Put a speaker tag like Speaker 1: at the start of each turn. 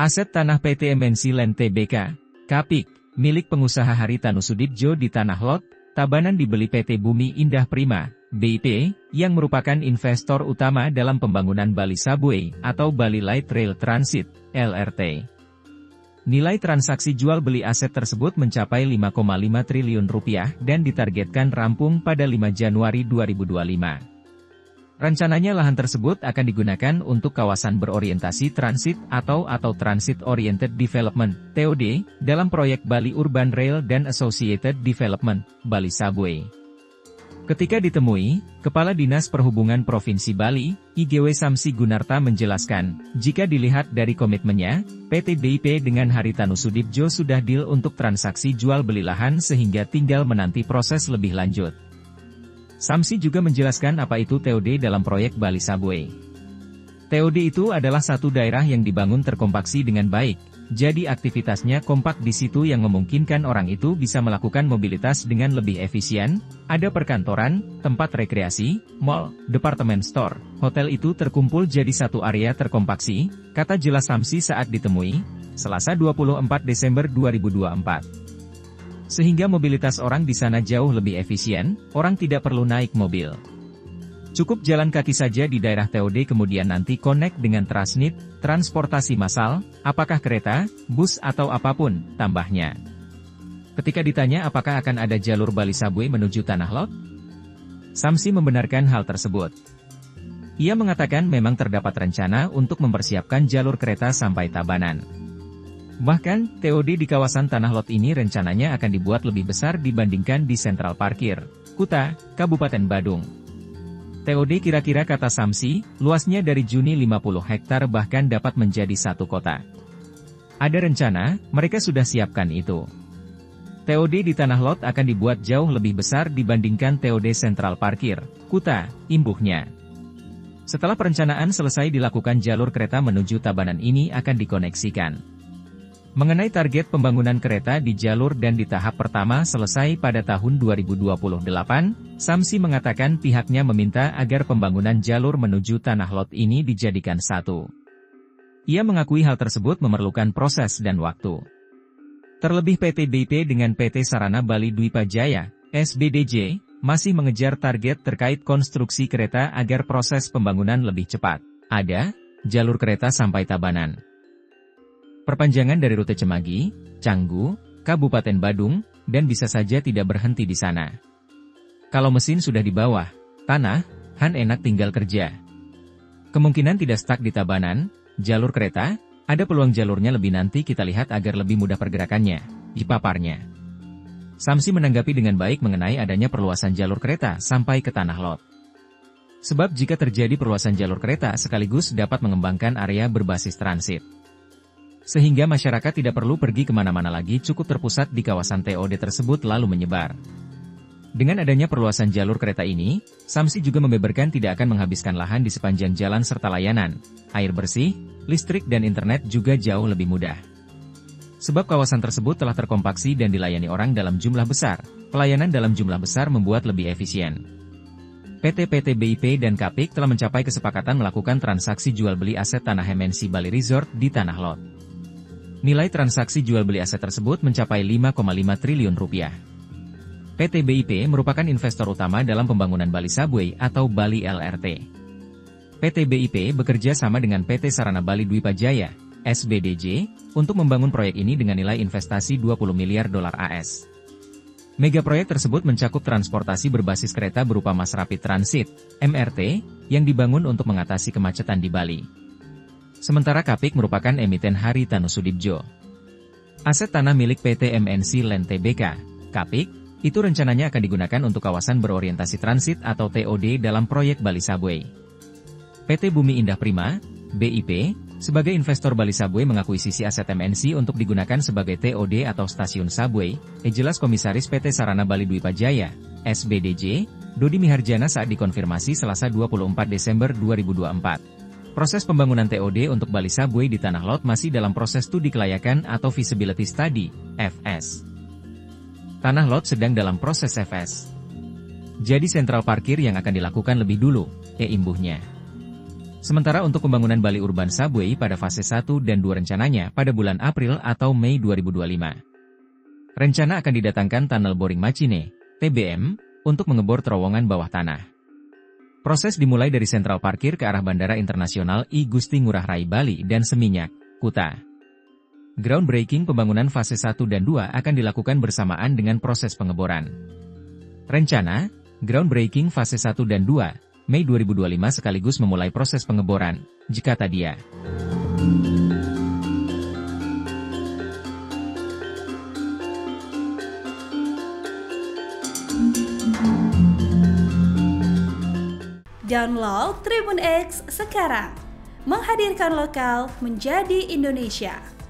Speaker 1: Aset tanah PT MNC Land Tbk, Kapik, milik pengusaha Haritanu Sudibjo di Tanah Lot, Tabanan dibeli PT Bumi Indah Prima, BIP, yang merupakan investor utama dalam pembangunan Bali Subway atau Bali Light Rail Transit, LRT. Nilai transaksi jual beli aset tersebut mencapai Rp5,5 triliun dan ditargetkan rampung pada 5 Januari 2025. Rencananya lahan tersebut akan digunakan untuk kawasan berorientasi transit atau Transit Oriented Development, TOD, dalam proyek Bali Urban Rail dan Associated Development, Bali Subway. Ketika ditemui, Kepala Dinas Perhubungan Provinsi Bali, IGW Samsi Gunarta menjelaskan, jika dilihat dari komitmennya, PT BIP dengan Haritanu Sudibjo sudah deal untuk transaksi jual beli lahan sehingga tinggal menanti proses lebih lanjut. Samsi juga menjelaskan apa itu TOD dalam proyek Bali Subway. TOD itu adalah satu daerah yang dibangun terkompaksi dengan baik, jadi aktivitasnya kompak di situ yang memungkinkan orang itu bisa melakukan mobilitas dengan lebih efisien, ada perkantoran, tempat rekreasi, mall, departemen store, hotel itu terkumpul jadi satu area terkompaksi, kata jelas Samsi saat ditemui, Selasa 24 Desember 2024. Sehingga mobilitas orang di sana jauh lebih efisien, orang tidak perlu naik mobil. Cukup jalan kaki saja di daerah TOD kemudian nanti connect dengan Transnit, transportasi massal, apakah kereta, bus atau apapun, tambahnya. Ketika ditanya apakah akan ada jalur Bali Subway menuju Tanah Lot, Samsi membenarkan hal tersebut. Ia mengatakan memang terdapat rencana untuk mempersiapkan jalur kereta sampai Tabanan. Bahkan, TOD di kawasan Tanah Lot ini rencananya akan dibuat lebih besar dibandingkan di Sentral Parkir, Kuta, Kabupaten Badung. TOD kira-kira kata Samsi, luasnya dari Juni 50 hektar bahkan dapat menjadi satu kota. Ada rencana, mereka sudah siapkan itu. TOD di Tanah Lot akan dibuat jauh lebih besar dibandingkan TOD Sentral Parkir, Kuta, imbuhnya. Setelah perencanaan selesai dilakukan jalur kereta menuju Tabanan ini akan dikoneksikan. Mengenai target pembangunan kereta di jalur dan di tahap pertama selesai pada tahun 2028, Samsi mengatakan pihaknya meminta agar pembangunan jalur menuju Tanah Lot ini dijadikan satu. Ia mengakui hal tersebut memerlukan proses dan waktu. Terlebih PT BIP dengan PT Sarana Bali Dwipa Jaya, SBDJ, masih mengejar target terkait konstruksi kereta agar proses pembangunan lebih cepat. Ada jalur kereta sampai Tabanan. Perpanjangan dari rute Cemagi, Canggu, Kabupaten Badung, dan bisa saja tidak berhenti di sana. Kalau mesin sudah di bawah tanah, Han enak tinggal kerja. Kemungkinan tidak stuck di Tabanan, jalur kereta, ada peluang jalurnya lebih nanti kita lihat agar lebih mudah pergerakannya, dipaparnya. Samsi menanggapi dengan baik mengenai adanya perluasan jalur kereta sampai ke Tanah Lot. Sebab jika terjadi perluasan jalur kereta sekaligus dapat mengembangkan area berbasis transit. Sehingga masyarakat tidak perlu pergi kemana-mana lagi cukup terpusat di kawasan TOD tersebut lalu menyebar. Dengan adanya perluasan jalur kereta ini, Samsi juga membeberkan tidak akan menghabiskan lahan di sepanjang jalan serta layanan, air bersih, listrik dan internet juga jauh lebih mudah. Sebab kawasan tersebut telah terkompaksi dan dilayani orang dalam jumlah besar, pelayanan dalam jumlah besar membuat lebih efisien. PT BIP dan Kapik telah mencapai kesepakatan melakukan transaksi jual beli aset tanah MNC Bali Resort di Tanah Lot. Nilai transaksi jual beli aset tersebut mencapai Rp5,5 triliun. PT BIP merupakan investor utama dalam pembangunan Bali Subway atau Bali LRT. PT BIP bekerja sama dengan PT Sarana Bali Dwipa Jaya, SBDJ, untuk membangun proyek ini dengan nilai investasi $20 miliar AS. Mega proyek tersebut mencakup transportasi berbasis kereta berupa Mass Rapid Transit, MRT, yang dibangun untuk mengatasi kemacetan di Bali. Sementara Kapik merupakan emiten Haritanu Sudibjo. Aset tanah milik PT MNC Land Tbk, Kapik, itu rencananya akan digunakan untuk kawasan berorientasi transit atau TOD dalam proyek Bali Subway. PT Bumi Indah Prima, BIP, sebagai investor Bali Subway mengakuisisi aset MNC untuk digunakan sebagai TOD atau stasiun Subway, jelas Komisaris PT Sarana Bali Dwipa Jaya, SBDJ, Dodi Miharjana saat dikonfirmasi Selasa 24 Desember 2024. Proses pembangunan TOD untuk Bali Subway di Tanah Lot masih dalam proses studi kelayakan atau feasibility study, FS. Tanah Lot sedang dalam proses FS. Jadi sentral parkir yang akan dilakukan lebih dulu, imbuhnya. Sementara untuk pembangunan Bali Urban Subway pada fase 1 dan 2 rencananya pada bulan April atau Mei 2025. Rencana akan didatangkan tunnel boring Macine, TBM, untuk mengebor terowongan bawah tanah. Proses dimulai dari sentral parkir ke arah Bandara Internasional I Gusti Ngurah Rai Bali dan Seminyak, Kuta. Groundbreaking pembangunan fase 1 dan 2 akan dilakukan bersamaan dengan proses pengeboran. Rencana, groundbreaking fase 1 dan 2, Mei 2025 sekaligus memulai proses pengeboran, Jakarta dia.
Speaker 2: Download Tribun X sekarang, menghadirkan lokal menjadi Indonesia.